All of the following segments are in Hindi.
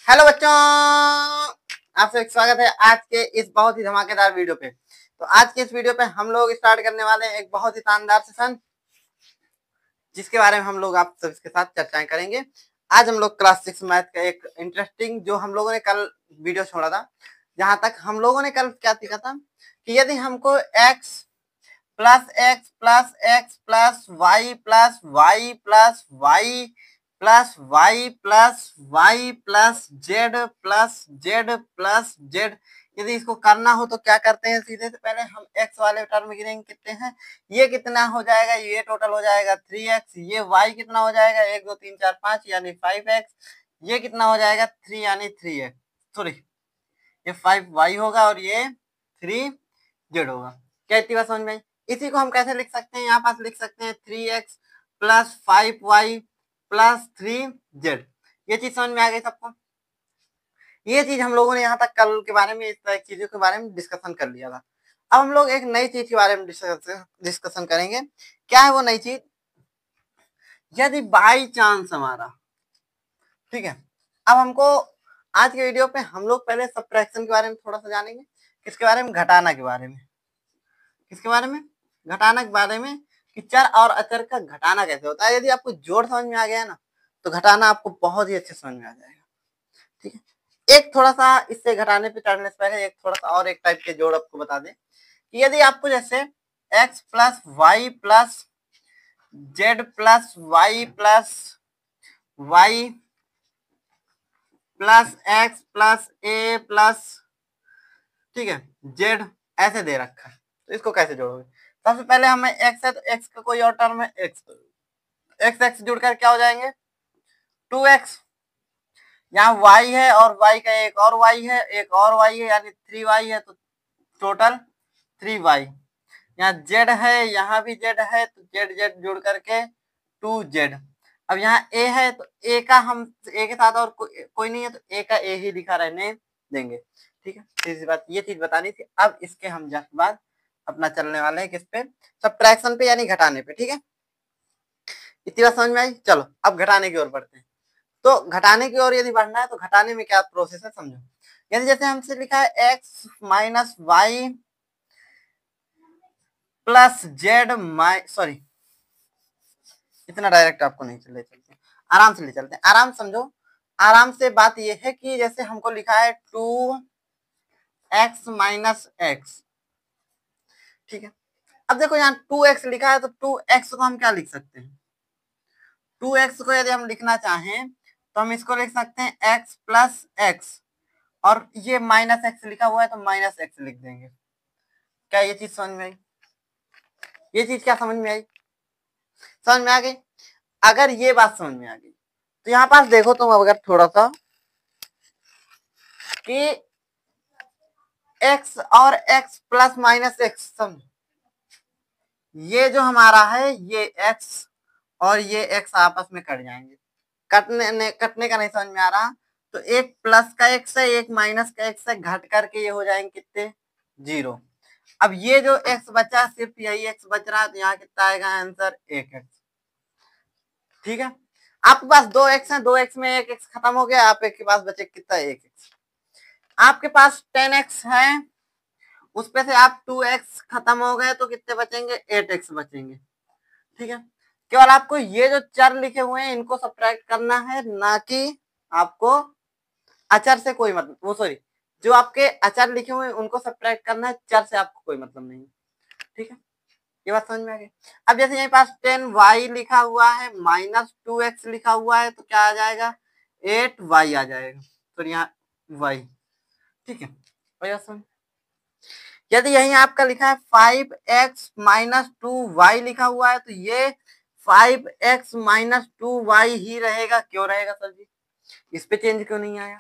हेलो बच्चों, आपसे स्वागत है आज के इस बहुत ही धमाकेदार वीडियो पे। तो आज के इस वीडियो पे हम लोग स्टार्ट करने वाले हैं एक बहुत ही शानदार सेशन, जिसके बारे में हम लोग आप सबके साथ चर्चाएं करेंगे। आज हम लोग क्लास 6 मैथ का एक इंटरेस्टिंग, जो हम लोगों ने कल वीडियो छोड़ा था, जहां तक हम लोगों ने कल क्या सीखा था कि यदि हमको x plus x plus x plus y plus y plus y plus y plus y plus z plus z plus z, यदि इसको करना हो तो क्या करते हैं, सीधे से पहले हम x वाले टर्म गिनेंगे कितने हैं। ये कितना हो जाएगा, ये टोटल हो जाएगा 3x। ये y कितना हो जाएगा 1 2 3 4 5 यानी 5x। ये कितना हो जाएगा 3 यानी 3x, सॉरी ये 5y होगा और ये 3z होगा। क्या इतनी बात समझ में आई? इसी को हम कैसे लिख सकते हैं, यहाँ पास लिख सकते हैं 3x plus 5y plus 3z। ये चीज समझ में आ गई सबको? ये चीज हम लोगों ने यहाँ तक कल के बारे में, इस तरह की चीजों के बारे में डिस्कशन कर लिया था। अब हम लोग एक नई चीज के बारे में डिस्कशन करेंगे। क्या है वो नई चीज? यदि बाई चांस हमारा, ठीक है, अब हमको आज के वीडियो पे हम लोग पहले सबट्रैक्शन के बारे में थोड़ा सा जानेंगे। किसके बारे में? घटाना के बारे में। किसके बारे में? घटाना के बारे में, कि चर और अचर का घटाना कैसे होता है। यदि आपको जोड़ समझ में आ गया ना, तो घटाना आपको बहुत ही अच्छे समझ में आ जाएगा। ठीक है, एक थोड़ा सा इससे घटाने पे चढ़ने से पहले एक थोड़ा सा और एक टाइप के जोड़ आपको बता दें कि यदि आपको जैसे x plus y plus z plus y plus y plus x plus a plus, ठीक है, जेड ऐसे दे रखा है, तो इसको कैसे जोड़ोगे? सबसे पहले हमें x है तो x का कोई और टर्म है x, एक्स एक्स जुड़कर क्या हो जाएंगे 2x। यहाँ y है और y का एक और y है, एक और y है यानी 3y है, तो टोटल 3y। यहाँ z है, यहाँ भी z है, तो z z जुड़ करके 2z। अब यहाँ a है तो a का हम a के साथ और कोई नहीं है तो a का a ही लिखा रहने देंगे। ठीक है, तीसरी बात ये चीज बतानी थी। अब इसके हम जस्ट बाद अपना चलने वाले हैं किस पे? सबट्रैक्शन पे यानी घटाने पे। ठीक है, इतनी बात समझ में आई? चलो अब घटाने की ओर बढ़ते हैं। तो घटाने की ओर यदि बढ़ना है तो घटाने में क्या प्रोसेस है समझो। यदि जैसे हमसे लिखा है x minus y plus z sorry, इतना डायरेक्ट आपको नहीं ले चलते, आराम से ले चलते हैं, आराम समझो। आराम से बात यह है कि जैसे हमको लिखा है 2x माइनस एक्स, ठीक है। अब देखो यहाँ 2x लिखा है तो 2x को हम क्या लिख सकते हैं? 2x को यदि हम लिखना चाहें तो हम इसको लिख सकते हैं x प्लस एक्स, और ये माइनस एक्स लिखा हुआ है तो माइनस एक्स लिख देंगे। क्या ये चीज समझ में आई? ये चीज क्या समझ में आई? समझ में आ गई? अगर ये बात समझ में आ गई तो यहाँ पास देखो तुम अगर थोड़ा सा कि x और x प्लस माइनस एक्स, समझो ये जो हमारा है ये x और ये x आपस में कट जाएंगे। कटने का नहीं समझ में आ रहा, तो एक प्लस का x है एक माइनस का x है, घट करके ये हो जाएंगे कितने? 0। अब ये जो x बचा सिर्फ यही x बच रहा है, तो यहाँ कितना आएगा आंसर? 1x। ठीक है, आपके पास 2x है, 2x में एक x खत्म हो गया, आपके पास बचे कितना? 1x। आपके पास 10x है, उस पे से आप 2x खत्म हो गए तो कितने बचेंगे? 8x बचेंगे। ठीक है, केवल आपको ये जो चर लिखे हुए हैं इनको सब्ट्रैक्ट करना है, ना कि आपको अचर से कोई मतलब, वो सॉरी, जो आपके अचर लिखे हुए हैं उनको सब्ट्रैक्ट करना है, चर से आपको कोई मतलब नहीं। ठीक है, ये बात समझ में आ गई? अब जैसे यहीं पास 10y लिखा हुआ है माइनस 2x लिखा हुआ है तो क्या आ जाएगा? 8y आ जाएगा, तो यहाँ y। ठीक है, समझ। यदि यहीं आपका लिखा है 5x माइनस 2y लिखा हुआ है तो ये 5x माइनस 2y ही रहेगा। क्यों रहेगा सर जी? इस पे चेंज क्यों नहीं आया?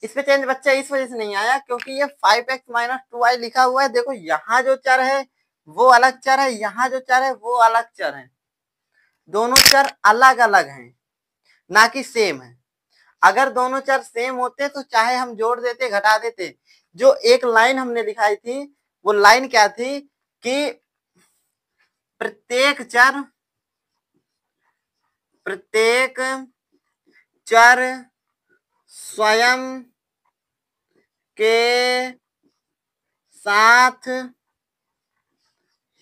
इस पे चेंज बच्चा इस वजह से नहीं आया क्योंकि ये 5x माइनस 2y लिखा हुआ है। देखो यहाँ जो चर है वो अलग चर है, यहाँ जो चर है वो अलग चर है, दोनों चर अलग अलग हैं, ना कि सेम है। अगर दोनों चर सेम होते तो चाहे हम जोड़ देते घटा देते। जो एक लाइन हमने लिखाई थी वो लाइन क्या थी कि प्रत्येक चर स्वयं के साथ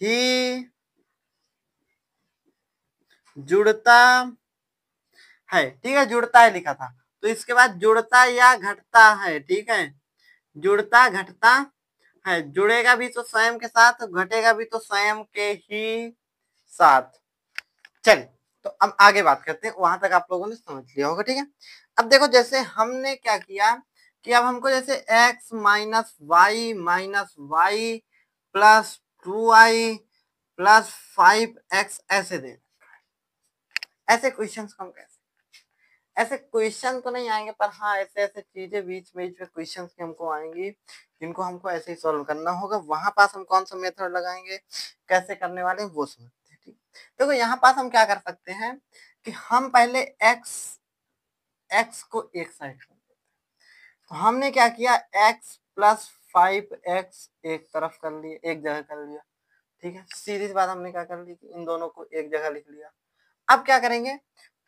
ही जुड़ता है। ठीक है, जुड़ता है लिखा था, तो इसके बाद जुड़ता या घटता है। ठीक है, जुड़ता घटता है, जुड़ेगा भी तो स्वयं के साथ, घटेगा भी तो स्वयं के ही साथ। चलिए, तो अब आगे बात करते हैं, वहां तक आप लोगों ने समझ लिया होगा। ठीक है, अब देखो जैसे हमने क्या किया कि अब हमको जैसे x minus y plus 2y plus 5x ऐसे दे, ऐसे क्वेश्चंस को हम कैसे, ऐसे क्वेश्चन तो नहीं आएंगे, पर हाँ ऐसे ऐसे चीजें बीच में क्वेश्चंस की हमको आएंगी, जिनको हमको ऐसे ही सॉल्व करना होगा। वहां पास हम कौन सा मेथड लगाएंगे, कैसे करने वाले हैं वो समझते हैं। ठीक, देखो यहाँ पास हम क्या कर सकते हैं कि हम पहले x को एक साइड कर देते हैं। तो हमने क्या किया, x प्लस 5x एक तरफ कर लिया, एक जगह कर लिया। ठीक है, सीधी बात, हमने क्या कर ली कि इन दोनों को एक जगह लिख लिया। अब क्या करेंगे,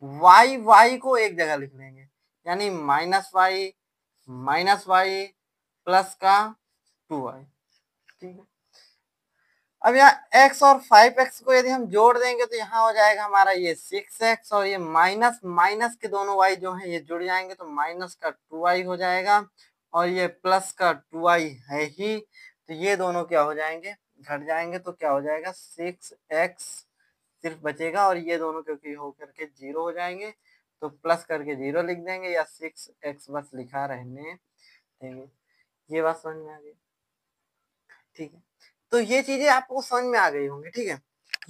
y को एक जगह लिख लेंगे, यानी माइनस वाई प्लस का 2y। ठीक है, अब यहाँ x और 5x को यदि हम जोड़ देंगे तो यहाँ हो जाएगा हमारा ये 6x, और ये माइनस माइनस के दोनों y जो है ये जुड़ जाएंगे तो माइनस का 2y हो जाएगा, और ये प्लस का 2y है ही, तो ये दोनों क्या हो जाएंगे, घट जाएंगे। तो क्या हो जाएगा, 6x सिर्फ बचेगा, और ये दोनों क्योंकि हो करके 0 हो जाएंगे तो प्लस करके 0 लिख देंगे, या 6x बस लिखा रहने देंगे। ये बात समझ में आ गई। ठीक है, तो ये चीजें आपको समझ में आ गई होंगी। ठीक है,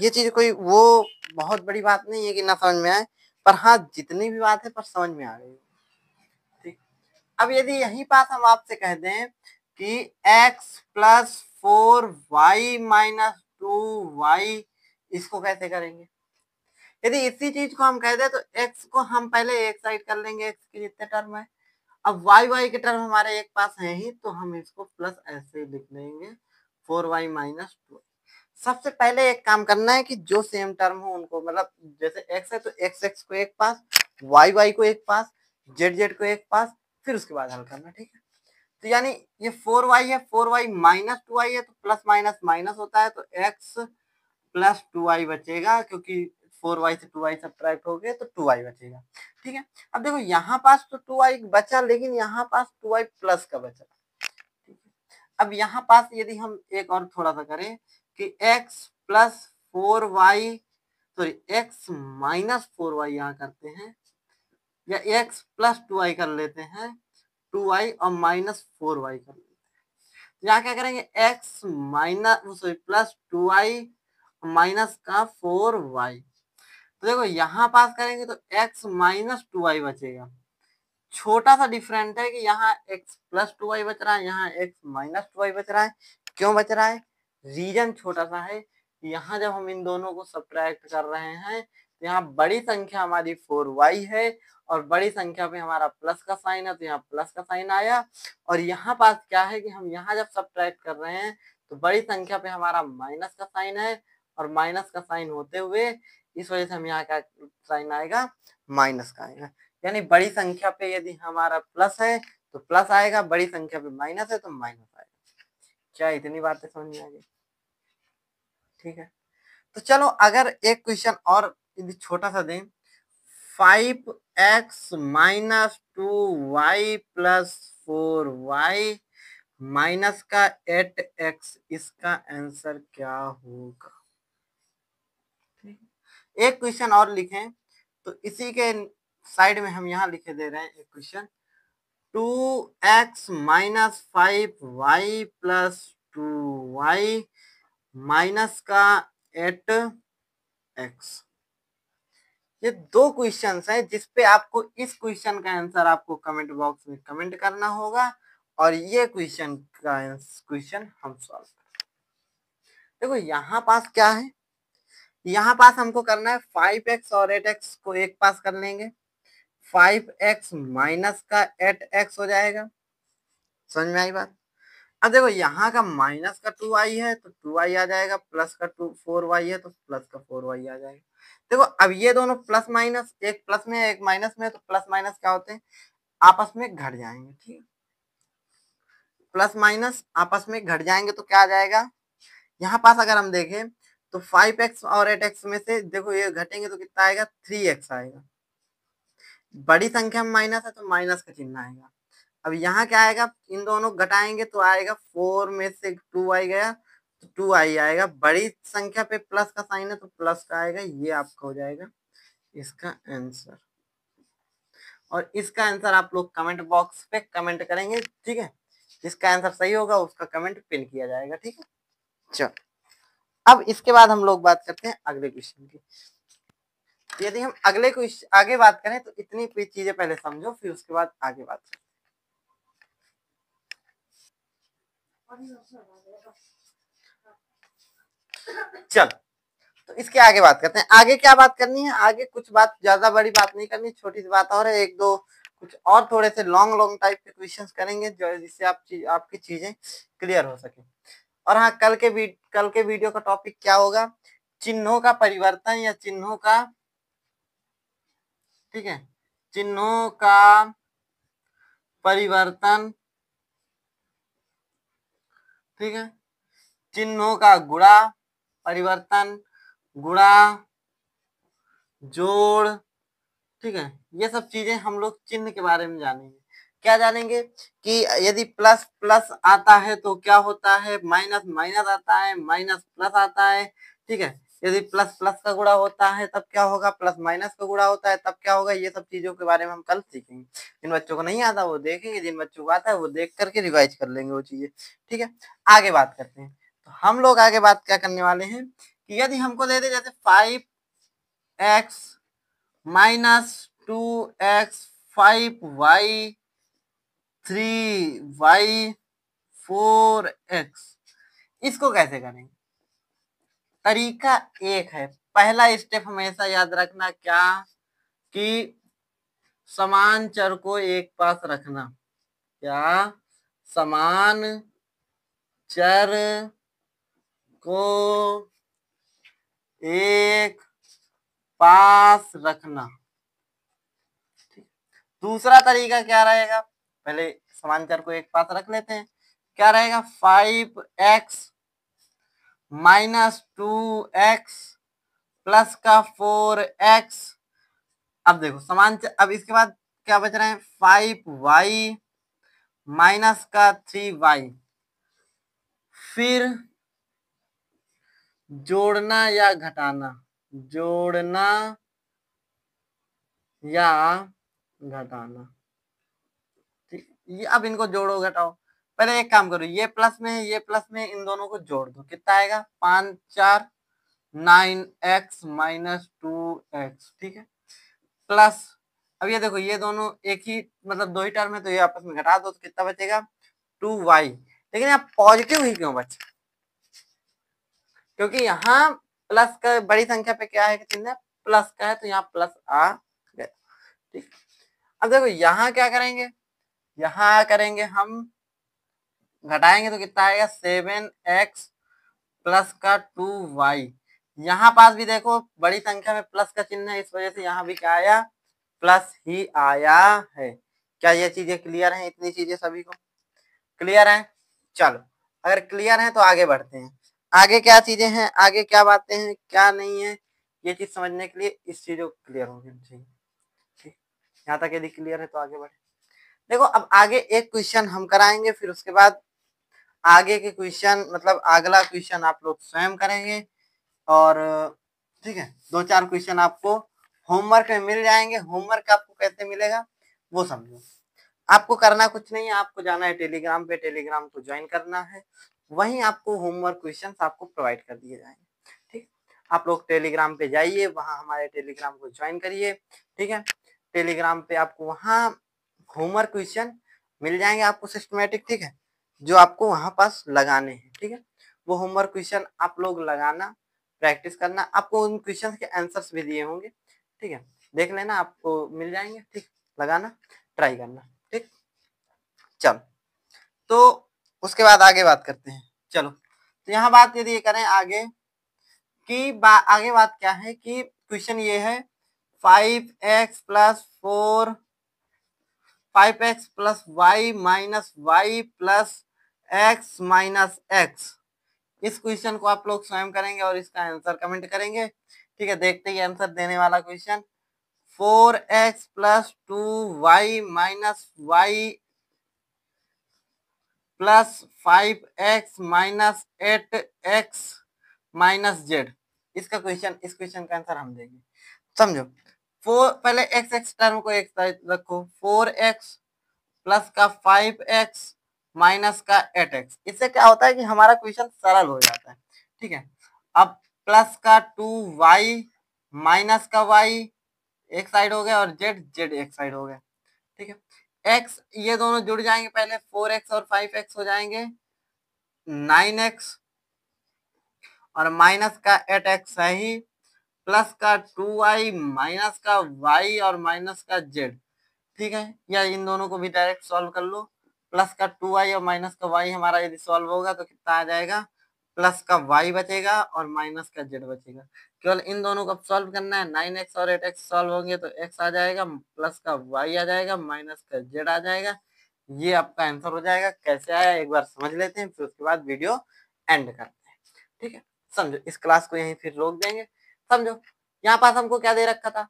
ये चीज कोई वो बहुत बड़ी बात नहीं है कि ना समझ में आए, पर हाँ जितनी भी बात है पर समझ में आ गई। ठीक, अब यदि यही बात हम आपसे कह दें कि x plus 4y minus 2y, इसको कैसे करेंगे। यदि इसी चीज को हम कह दे तो x को हम पहले एक साइड कर लेंगे, x के जितने टर्म है। अब y के टर्म हमारे एक पास है ही, तो हम इसको प्लस ऐसे लिख लेंगे 4y माइनस 2। सबसे पहले एक काम करना है कि जो सेम टर्म हो उनको, मतलब जैसे x है तो x को एक पास, y को एक पास, z को एक पास, फिर उसके बाद हल करना। ठीक है, तो यानी ये 4y है, 4y माइनस 2y है, तो प्लस माइनस माइनस होता है, तो x प्लस 2y बचेगा, क्योंकि 4y से 2y सब्ट्रैक्ट हो गए तो 2y बचेगा। ठीक है, अब देखो यहाँ पास तो 2y बचा, लेकिन यहाँ पास 2y प्लस का बचा। ठीक है, अब यहाँ पास यदि हम एक और थोड़ा सा करें कि x plus 4y, sorry x minus 4y यहाँ करते हैं, या x प्लस 2y कर लेते हैं, 2y और माइनस 4y कर लेते हैं। यहाँ क्या करेंगे, x minus sorry plus 2y minus का 4y। तो देखो यहाँ पास करेंगे तो x माइनस 2y बचेगा। छोटा सा डिफरेंट है कि यहाँ x प्लस 2y बच रहा है, यहाँ x माइनस 2y बच रहा है। क्यों बच रहा है, रीजन छोटा सा है। यहाँ जब हम इन दोनों को सब्ट्रैक्ट कर रहे हैं तो यहाँ बड़ी संख्या हमारी 4y है, और बड़ी संख्या पे हमारा प्लस का साइन है, तो यहाँ प्लस का साइन आया। और यहाँ पास क्या है कि हम यहाँ जब सब्ट्रैक्ट कर रहे हैं तो बड़ी संख्या पे हमारा माइनस का साइन है, और माइनस का साइन होते हुए इस वजह से हम यहाँ का साइन आएगा, माइनस का आएगा। यानी बड़ी संख्या पे यदि हमारा प्लस है तो प्लस आएगा, बड़ी संख्या पे माइनस है तो माइनस आएगा। क्या इतनी बातें समझ में आ गई। ठीक है, तो चलो अगर एक क्वेश्चन और यदि छोटा सा दें, 5x minus 2y plus 4y minus का 8x, इसका आंसर क्या होगा। एक क्वेश्चन और लिखें, तो इसी के साइड में हम यहाँ लिखे दे रहे हैं एक question, 2x minus 5y plus 2y minus का 8x। ये दो क्वेश्चन है जिसपे आपको इस क्वेश्चन का आंसर आपको कमेंट बॉक्स में कमेंट करना होगा, और ये क्वेश्चन का क्वेश्चन हम सॉल्व करेंगे। देखो यहाँ पास क्या है, यहाँ पास हमको करना है 5x और 8x को एक पास कर लेंगे, 5x माइनस का 8x हो जाएगा। समझ में आई बात। अब देखो यहाँ का माइनस का 2y है तो 2y आ जाएगा, प्लस का 4y है तो प्लस का 4y आ जाएगा। देखो अब ये दोनों प्लस माइनस, एक प्लस में है एक माइनस में है, तो प्लस माइनस क्या होते हैं, आपस में घट जाएंगे, ठीक है, प्लस माइनस आपस में घट जाएंगे तो क्या आ जाएगा, यहाँ पास अगर हम देखें तो 5x और 8x में से देखो ये घटेंगे तो कितना आएगा, 3x आएगा। बड़ी संख्या में माइनस है तो माइनस का चिन्ह आएगा। अब यहाँ क्या आएगा, इन दोनों घटाएंगे तो आएगा 4 में से 2 आई गया तो 2 आई आएगा। बड़ी संख्या पे प्लस का साइन है तो प्लस का आएगा। ये आपका हो जाएगा इसका आंसर। और इसका आंसर आप लोग कमेंट बॉक्स पे कमेंट करेंगे, ठीक है। जिसका आंसर सही होगा उसका कमेंट पिन किया जाएगा, ठीक है। चलो अब इसके बाद हम लोग बात करते हैं अगले क्वेश्चन की। यदि हम अगले क्वेश्चन आगे बात करें तो इतनी चीजें पहले समझो, फिर उसके बाद आगे बात करें। चल तो इसके आगे बात करते हैं। आगे क्या बात करनी है, आगे कुछ बात, ज्यादा बड़ी बात नहीं करनी, छोटी सी बात और है, एक दो कुछ और थोड़े से लॉन्ग लॉन्ग टाइप के क्वेश्चंस करेंगे जो जिससे आपकी चीजें क्लियर हो सके। और हाँ, कल के वीडियो का टॉपिक क्या होगा, चिन्हों का परिवर्तन या चिन्हों का, ठीक है, चिन्हों का परिवर्तन, ठीक है, चिन्हों का गुणा, परिवर्तन, गुणा, जोड़, ठीक है, ये सब चीजें हम लोग चिन्ह के बारे में जानेंगे। क्या जानेंगे कि यदि प्लस प्लस आता है तो क्या होता है, माइनस माइनस आता है, माइनस प्लस आता है, ठीक है। यदि प्लस प्लस का गुणा होता है तब क्या होगा, प्लस माइनस का गुणा होता है तब क्या होगा। ये सब चीजों के बारे में हम कल सीखेंगे। जिन बच्चों को नहीं आता वो देखेंगे, जिन बच्चों को आता है वो देख करके रिवाइज कर लेंगे वो चीजें, ठीक है। आगे बात करते हैं। तो हम लोग आगे बात क्या करने वाले हैं कि यदि हमको दे दे जैसे 5x minus 2x 5y 3y 4x, इसको कैसे करेंगे। तरीका एक है, पहला स्टेप हमेशा याद रखना क्या, कि समान चर को एक पास रखना। क्या, समान चर को एक पास रखना। दूसरा तरीका क्या रहेगा, पहले समान चर को एक पास रख लेते हैं। क्या रहेगा, 5x माइनस 2x प्लस का 4x। अब देखो समान अब इसके बाद क्या बच रहा है, 5y माइनस का 3y, फिर जोड़ना या घटाना, जोड़ना या घटाना, ठीक। ये अब इनको जोड़ो घटाओ। पहले एक काम करो, ये प्लस में है ये प्लस में, इन दोनों को जोड़ दो, कितना आएगा, 5 4 9x माइनस 2x, ठीक है, प्लस अब ये देखो ये दोनों एक ही मतलब दो ही टर्म है तो ये आपस में घटा दो तो कितना बचेगा, 2y। लेकिन यहाँ पॉजिटिव ही क्यों बचे, क्योंकि यहाँ प्लस का बड़ी संख्या पे क्या है चिन्ह, प्लस का है तो यहाँ प्लस आ गया, ठीक। अब देखो यहाँ क्या करेंगे, यहाँ करेंगे हम घटाएंगे तो कितना आएगा, 7x प्लस का 2y। यहाँ पास भी देखो बड़ी संख्या में प्लस का चिन्ह है, इस वजह से यहाँ भी क्या आया, प्लस ही आया है। क्या ये चीजें क्लियर हैं, इतनी चीजें सभी को क्लियर हैं। चलो अगर क्लियर है तो आगे बढ़ते हैं। आगे क्या चीजें हैं, आगे क्या बातें हैं, क्या नहीं है, ये चीज समझने के लिए इस चीजों को क्लियर होनी चाहिए, ठीक। यहाँ तक यदि क्लियर है तो आगे बढ़े। देखो अब आगे एक क्वेश्चन हम कराएंगे, फिर उसके बाद आगे के क्वेश्चन मतलब अगला क्वेश्चन आप लोग स्वयं करेंगे। और ठीक है, दो चार क्वेश्चन आपको होमवर्क में मिल जाएंगे। होमवर्क आपको कैसे मिलेगा वो समझो। आपको करना कुछ नहीं है, आपको जाना है टेलीग्राम पे, टेलीग्राम को ज्वाइन करना है, वहीं आपको होमवर्क क्वेश्चन आपको प्रोवाइड कर दिए जाएंगे, ठीक। आप लोग टेलीग्राम पे जाइए, वहां हमारे टेलीग्राम को ज्वाइन करिए, ठीक है। टेलीग्राम पे आपको वहां होमवर्क क्वेश्चन मिल जाएंगे आपको सिस्टमेटिक, ठीक है, जो आपको वहां पास लगाने हैं, ठीक है। वो होमवर्क क्वेश्चन आप लोग लगाना, प्रैक्टिस करना। आपको उन क्वेश्चन के आंसर्स भी दिए होंगे, ठीक है, देख लेना, आपको मिल जाएंगे, ठीक। लगाना, ट्राई करना, ठीक। चलो तो उसके बाद आगे बात करते हैं। चलो तो यहाँ बात यदि ये करें आगे कि आगे बात क्या है कि क्वेश्चन ये है 5x plus 4 5x plus y minus y plus x minus x. इस क्वेश्चन को आप लोग स्वयं करेंगे और इसका आंसर कमेंट करेंगे। ठीक है, देखते ही आंसर देने वाला question. 4x plus 2y minus y plus 5x minus 8x minus z. इसका क्वेश्चन, इस क्वेश्चन का आंसर हम देंगे। समझो, पहले एक्स एक्स टर्म को एक साइड रखो। 4x प्लस का 5x माइनस का 8x। इससे क्या होता है कि हमारा क्वेश्चन सरल हो जाता है। ठीक है, अब प्लस का 2y माइनस का y एक साइड हो गया और जेड एक साइड हो गया। ठीक है, x ये दोनों जुड़ जाएंगे, पहले 4x और 5x हो जाएंगे 9x और माइनस का 8x है ही, प्लस का 2y माइनस का y और माइनस का z। ठीक है, या इन दोनों को भी डायरेक्ट सॉल्व कर लो। प्लस का 2y और माइनस का y हमारा यदि सॉल्व होगा तो कितना आ जाएगा, प्लस का y बचेगा और माइनस का z बचेगा। केवल इन दोनों को सॉल्व करना है। 9x और 8x सॉल्व होंगे तो x आ जाएगा, प्लस का y आ जाएगा, माइनस का z आ जाएगा। ये आपका आंसर हो जाएगा। कैसे आया एक बार समझ लेते हैं, फिर उसके बाद वीडियो एंड करते हैं। ठीक है, समझो, इस क्लास को यहीं फिर रोक देंगे। समझो, यहाँ पास हमको क्या दे रखा था,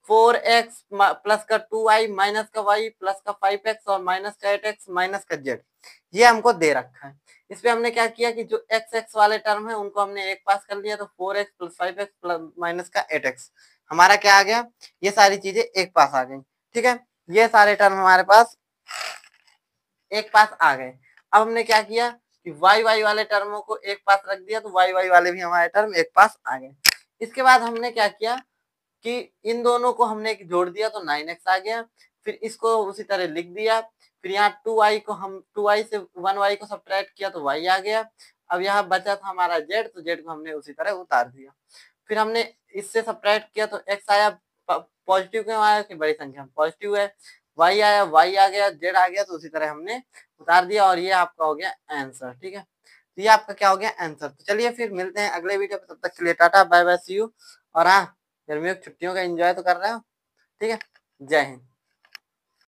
4x प्लस का 2y माइनस का y प्लस का 5x और माइनस का 8x माइनस का z, ये हमको दे रखा है। इस पे हमने क्या किया कि जो x x वाले टर्म है उनको हमने एक पास कर लिया, तो 4x plus 5x plus minus का 8x हमारा क्या आ गया, ये सारी चीजें एक पास आ गई। ठीक है, ये सारे टर्म हमारे पास एक पास आ गए। अब हमने क्या किया कि वाई वाई वाले टर्मों को एक पास रख दिया, तो वाई वाई वाले भी हमारे टर्म एक पास आ गए। इसके बाद हमने क्या किया कि इन दोनों को हमने जोड़ दिया तो 9x आ गया। फिर इसको उसी तरह लिख दिया। फिर यहाँ 2y को हम 2y से 1y को सब्ट्रैक्ट किया तो y आ गया। अब यहाँ बचा था हमारा z, तो z को हमने उसी तरह उतार दिया। फिर हमने इससे सब्ट्रैक्ट किया तो x आया। पॉजिटिव क्यों आया कि बड़ी संख्या में पॉजिटिव है। y आया, y आ गया, z आ गया, तो उसी तरह हमने उतार दिया और ये आपका हो गया आंसर। ठीक है, तो ये आपका क्या हो गया आंसर। तो चलिए फिर मिलते हैं अगले वीडियो पे, तब तक के लिए tata bye bye see you. और हाँ, गर्मियों की छुट्टियों का एंजॉय तो कर रहे हो। ठीक है, जय हिंद।